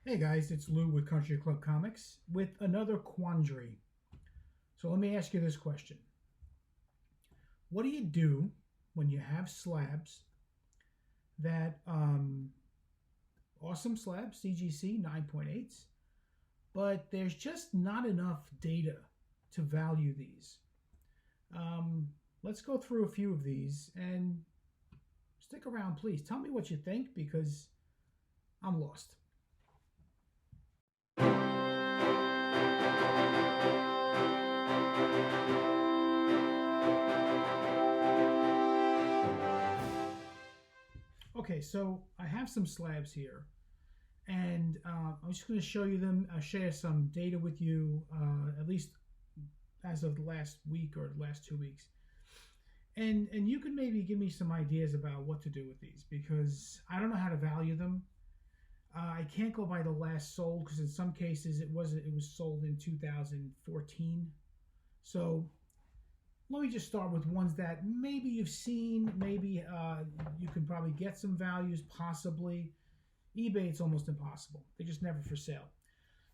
Hey guys, it's Lou with Country Club Comics with another quandary. So let me ask you this question. What do you do when you have slabs that, awesome slabs, CGC 9.8s, but there's just not enough data to value these? Um, let's go through a few of these and stick around, please. Tell me what you think because I'm lost. Okay, so I have some slabs here, and I'm just going to show you them. I'll share some data with you, at least as of the last week or the last 2 weeks, and you can maybe give me some ideas about what to do with these because I don't know how to value them. I can't go by the last sold because in some cases it was sold in 2014. So let me just start with ones that maybe you've seen, maybe you can probably get some values, possibly. eBay, it's almost impossible. They're just never for sale.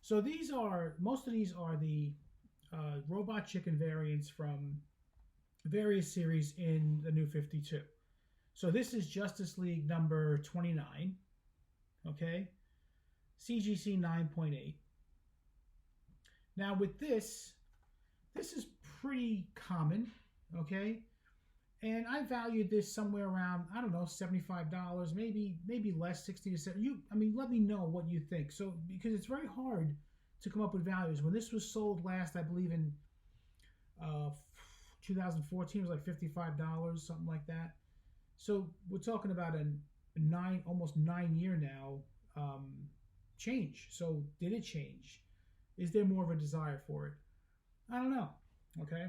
So most of these are the robot chicken variants from various series in the New 52. So this is Justice League number 29, okay? CGC 9.8. Now with this is pretty common, okay? And I valued this somewhere around, I don't know, $75, maybe less, 60 to 70. Let me know what you think. So because it's very hard to come up with values. When this was sold last, I believe in uh, 2014, it was like $55, something like that. So we're talking about almost 9 year now change. So did it change? Is there more of a desire for it? I don't know. Okay.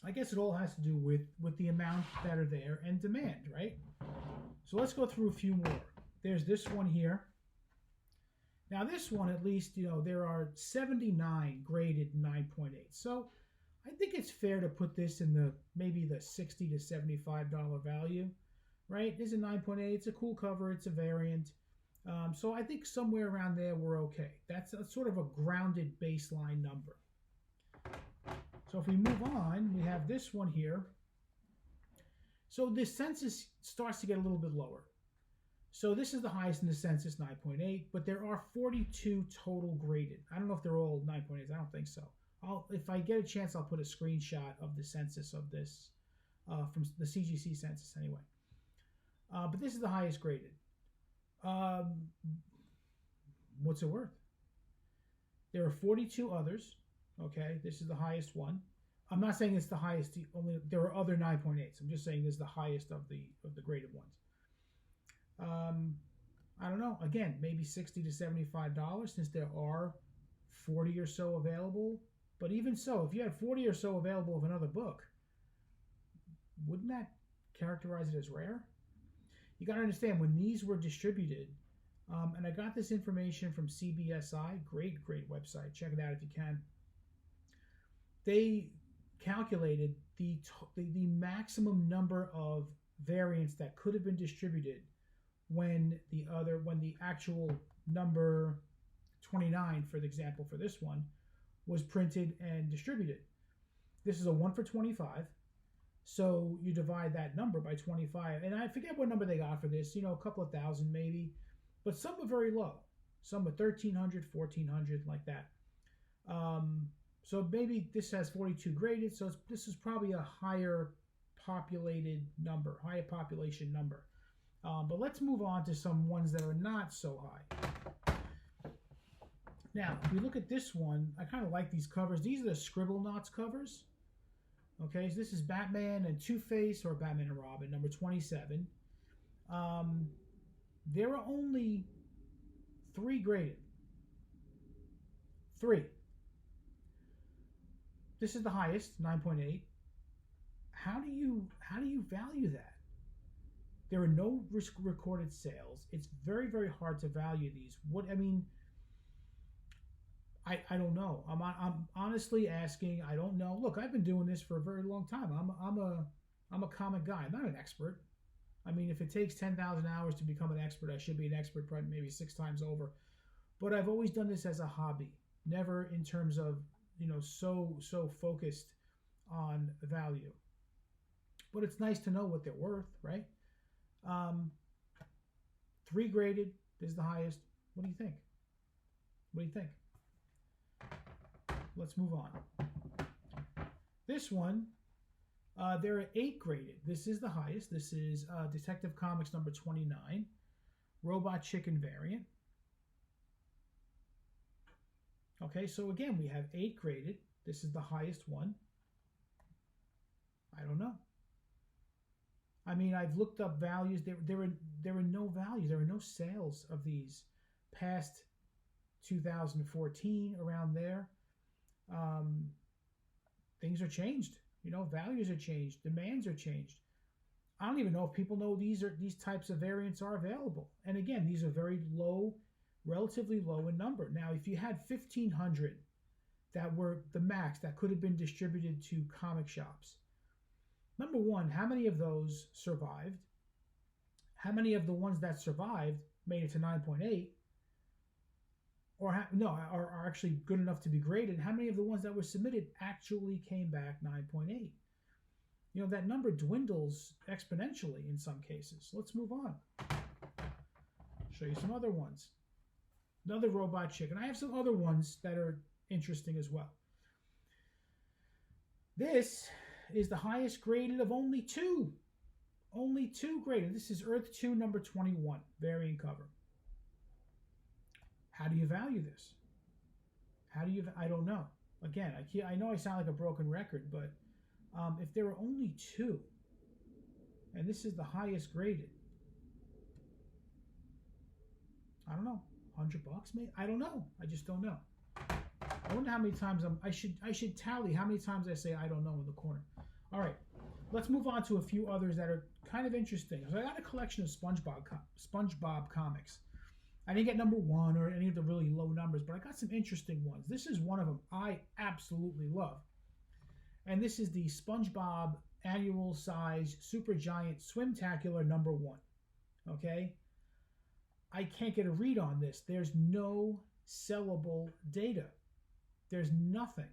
I guess it all has to do with the amount that are there and demand, right? So let's go through a few more. There's this one here. Now this one, at least, there are 79 graded 9.8. So I think it's fair to put this in maybe the $60 to $75 value, right? This is a 9.8. It's a cool cover. It's a variant. So I think somewhere around there we're okay. That's sort of a grounded baseline number. So if we move on, we have this one here. So the census starts to get a little bit lower. So this is the highest in the census, 9.8, but there are 42 total graded. I don't know if they're all 9.8s. I don't think so. If I get a chance, I'll put a screenshot of the census of this from the CGC census anyway. But this is the highest graded. What's it worth? There are 42 others. Okay, this is the highest one. I'm not saying it's the highest. Only there are other 9.8s. I'm just saying this is the highest of the graded ones. I don't know. Again, maybe $60 to $75 since there are 40 or so available. But even so, if you had 40 or so available of another book, wouldn't that characterize it as rare? You got to understand when these were distributed, and I got this information from CBSI, great website. Check it out if you can. They calculated the maximum number of variants that could have been distributed when the actual number 29, for the example for this one, was printed and distributed. This is a 1 for 25. So you divide that number by 25, and I forget what number they got for this, a couple of thousand maybe, but some were very low. Some were 1,300, 1,400, like that. So maybe this has 42 graded, so this is probably a higher population number. But let's move on to some ones that are not so high. Now, if we look at this one, I kind of like these covers. These are the Scribble Knots covers. Okay, so this is Batman and Two-Face, or Batman and Robin, number 27. There are only 3 graded. 3. This is the highest, 9.8. How do you value that? There are no recorded sales. It's very hard to value these. I don't know. I'm honestly asking. I don't know. Look, I've been doing this for a very long time. I'm a comic guy. I'm not an expert. If it takes 10,000 hours to become an expert, I should be an expert probably maybe 6 times over. but I've always done this as a hobby, never in terms of, so focused on value. But it's nice to know what they're worth, right? Um, 3 graded is the highest. What do you think? What do you think? Let's move on. This one, they're 8 graded. This is the highest. This is Detective Comics number 29, Robot Chicken variant. Okay, so again, we have 8 graded. This is the highest one. I don't know. I mean, I've looked up values. There were no values. There were no sales of these past 2014, around there. Things are changed. Values are changed. Demands are changed. I don't even know if people know these types of variants are available. And again, these are very low, relatively low in number. Now, if you had 1,500 that were the max that could have been distributed to comic shops, number one, how many of those survived? How many of the ones that survived made it to 9.8? Or are actually good enough to be graded? How many of the ones that were submitted actually came back 9.8? That number dwindles exponentially in some cases. Let's move on. Show you some other ones. Another Robot Chicken. I have some other ones that are interesting as well. This is the highest graded of only 2. Only 2 graded. This is Earth 2 number 21, variant cover. How do you value this? I don't know. Again, I know I sound like a broken record, but if there are only 2, and this is the highest graded, I don't know, $100 maybe? I don't know. I just don't know. I wonder how many times I should tally how many times I say I don't know in the corner. All right, let's move on to a few others that are kind of interesting. So I got a collection of SpongeBob comics. I didn't get number 1 or any of the really low numbers, but I got some interesting ones. This is one of them I absolutely love. And this is the SpongeBob Annual Size Super Giant Swimtacular number 1. Okay? I can't get a read on this. There's no sellable data. There's nothing.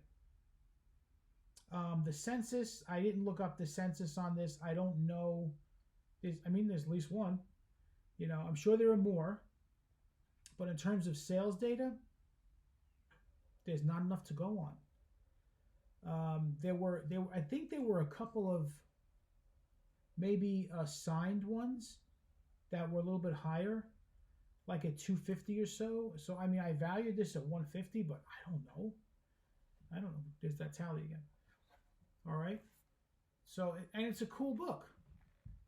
The census, I didn't look up the census on this. I don't know. There's at least one. I'm sure there are more. But in terms of sales data, there's not enough to go on. I think there were a couple of maybe signed ones that were a little bit higher, like at 250 or so. So I mean, I valued this at 150, but I don't know. There's that tally again. All right. So, and it's a cool book.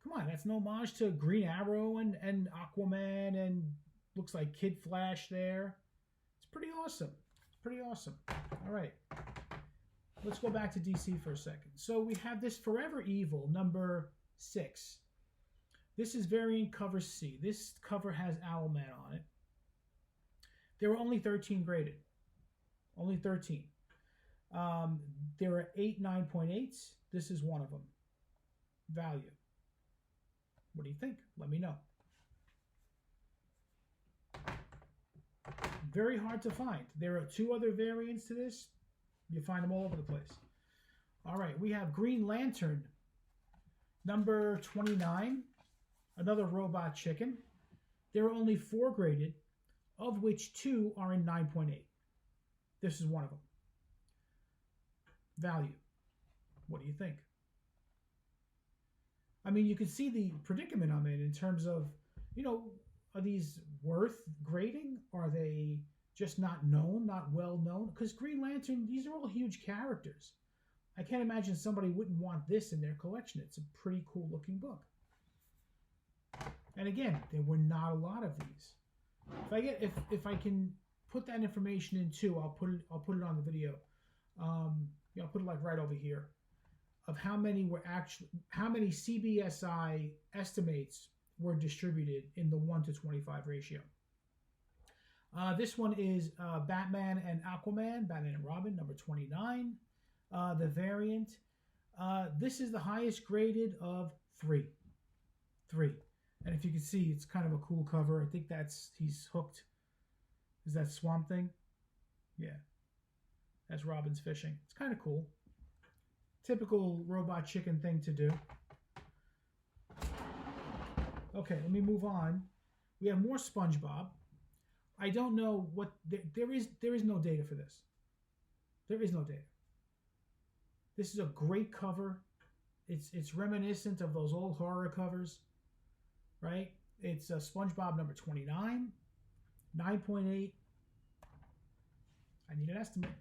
Come on, that's an homage to Green Arrow and Aquaman, and looks like Kid Flash there. It's pretty awesome. All right. Let's go back to DC for a second. So we have this Forever Evil number 6. This is variant cover C. This cover has Owlman on it. There were only 13 graded. Only 13. There are 8 9.8s. This is one of them. Value. What do you think? Let me know. Very hard to find. There are 2 other variants to this. You find them all over the place. All right, we have Green Lantern, number 29, another Robot Chicken. There are only 4 graded, of which 2 are in 9.8. This is one of them. Value. What do you think? I mean, you can see the predicament I'm in terms of, are these worth grading? Are they just not known, not well known? Because Green Lantern, these are all huge characters. I can't imagine somebody wouldn't want this in their collection. It's a pretty cool looking book. And again, there were not a lot of these. If I can put that information in too, I'll put it on the video. I'll put it like right over here, of how many CBSI estimates were distributed in the 1:25 ratio. This one is Batman and Aquaman, Batman and Robin, number 29. The variant. This is the highest graded of 3. 3. And if you can see, it's kind of a cool cover. I think he's hooked. Is that Swamp Thing? Yeah. That's Robin's fishing. It's kind of cool. Typical Robot Chicken thing to do. Okay, let me move on. We have more SpongeBob. I don't know what there is no data for this. There is no data. This is a great cover. It's reminiscent of those old horror covers, right? It's SpongeBob number 29, 9.8. I need an estimate.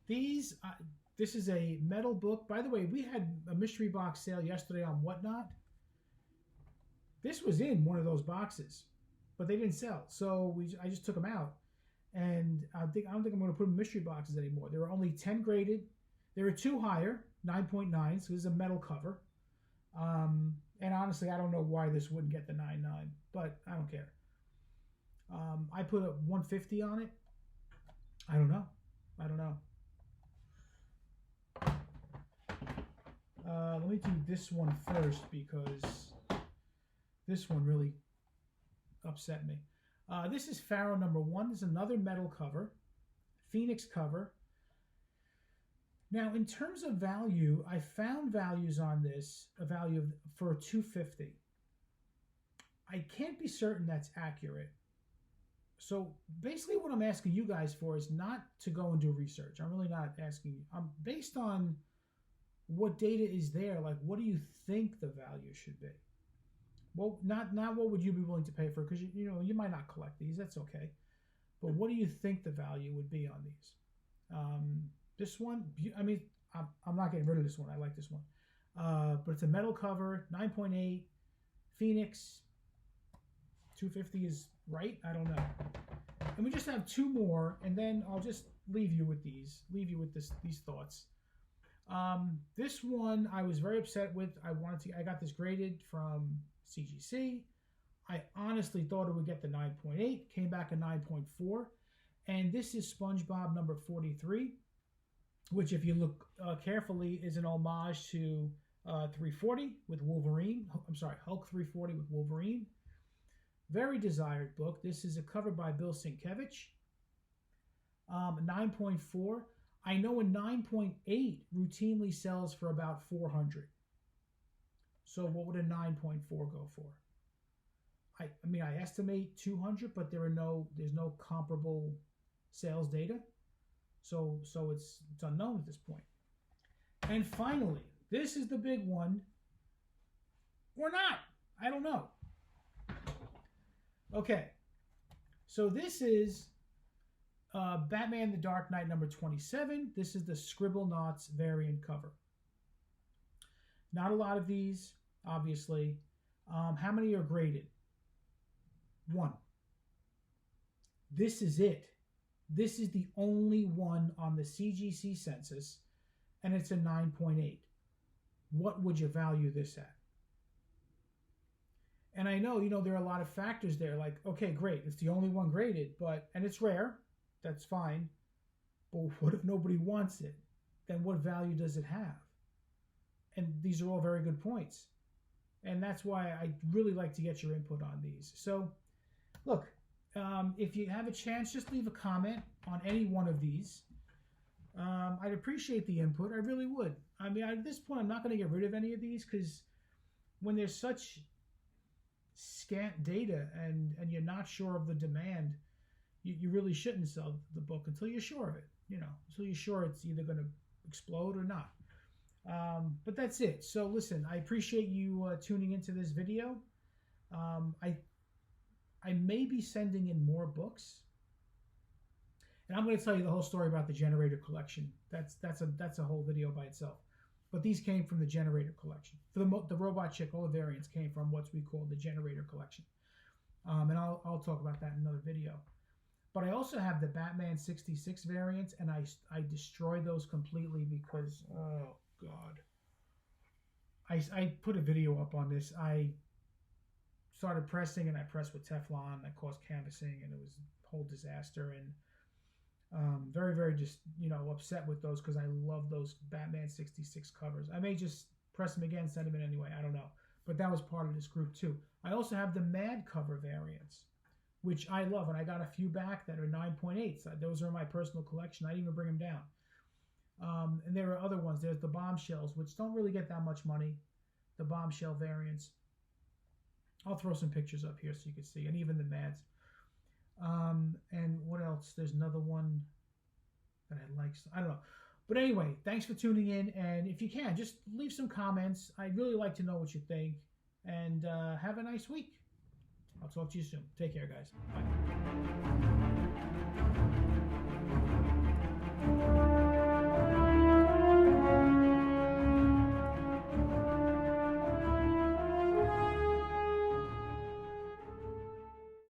This is a metal book. By the way, we had a mystery box sale yesterday on Whatnot. This was in one of those boxes, but they didn't sell, so I just took them out. And I don't think I'm going to put them in mystery boxes anymore. There were only 10 graded. There were 2 higher, 9.9. So this is a metal cover. And honestly, I don't know why this wouldn't get the 9.9, but I don't care. I put a 150 on it. I don't know. Let me do this one first because this one really upset me. This is Pharaoh number 1. This is another metal cover, Phoenix cover. Now, in terms of value, I found values on this, a value for $250. I can't be certain that's accurate. So basically what I'm asking you guys for is not to go and do research. I'm really not asking you. I'm based on what data is there. Like, what do you think the value should be? Well, not what would you be willing to pay for, because you might not collect these. That's okay. But what do you think the value would be on these? This one, I mean, I'm not getting rid of this one. I like this one. But it's a metal cover, 9.8, Phoenix. 250 is right. I don't know. And we just have 2 more, and then I'll just leave you with these. These thoughts. This one I was very upset with. I got this graded from CGC. I honestly thought it would get the 9.8. Came back a 9.4. And this is SpongeBob number 43, which, if you look carefully, is an homage to 340 with Wolverine. I'm sorry, Hulk 340 with Wolverine. Very desired book. This is a cover by Bill Sienkiewicz. 9.4. I know a 9.8 routinely sells for about $400. So what would a 9.4 go for? I mean, I estimate 200, but there's no comparable sales data. So it's unknown at this point. And finally, this is the big one. Or not. I don't know. Okay. So this is Batman the Dark Knight number 27. This is the Scribble Knots variant cover. Not a lot of these, obviously. How many are graded? 1. This is it. This is the only one on the CGC census, and it's a 9.8. What would you value this at? And I know, there are a lot of factors there. Like, okay, great, it's the only one graded, and it's rare. That's fine. But what if nobody wants it? Then what value does it have? And these are all very good points. And that's why I really like to get your input on these. So, look, if you have a chance, just leave a comment on any one of these. I'd appreciate the input. I really would. I mean, at this point, I'm not going to get rid of any of these, because when there's such scant data and you're not sure of the demand, you really shouldn't sell the book until you're sure of it. Until you're sure it's either going to explode or not. But that's it. So listen, I appreciate you tuning into this video. I may be sending in more books, and I'm going to tell you the whole story about the generator collection. That's a whole video by itself. But these came from the generator collection. For the Robot Chick, all the variants came from what we call the generator collection. And I'll talk about that in another video. But I also have the Batman 66 variants, and I destroyed those completely because, oh God. I put a video up on this. I started pressing, and I pressed with Teflon, and that caused canvassing, and it was a whole disaster. And very, very just, upset with those, because I love those Batman 66 covers. I may just press them again, send them in anyway. I don't know. But that was part of this group too. I also have the Mad cover variants. which I love, and I got a few back that are 9.8s. Those are in my personal collection. I didn't even bring them down. And there are other ones. There's the bombshells, which don't really get that much money. The bombshell variants. I'll throw some pictures up here so you can see, and even the mads. And what else? There's another one that I like. I don't know. But anyway, thanks for tuning in. And if you can, just leave some comments. I'd really like to know what you think. And have a nice week. I'll talk to you soon. Take care, guys. Bye.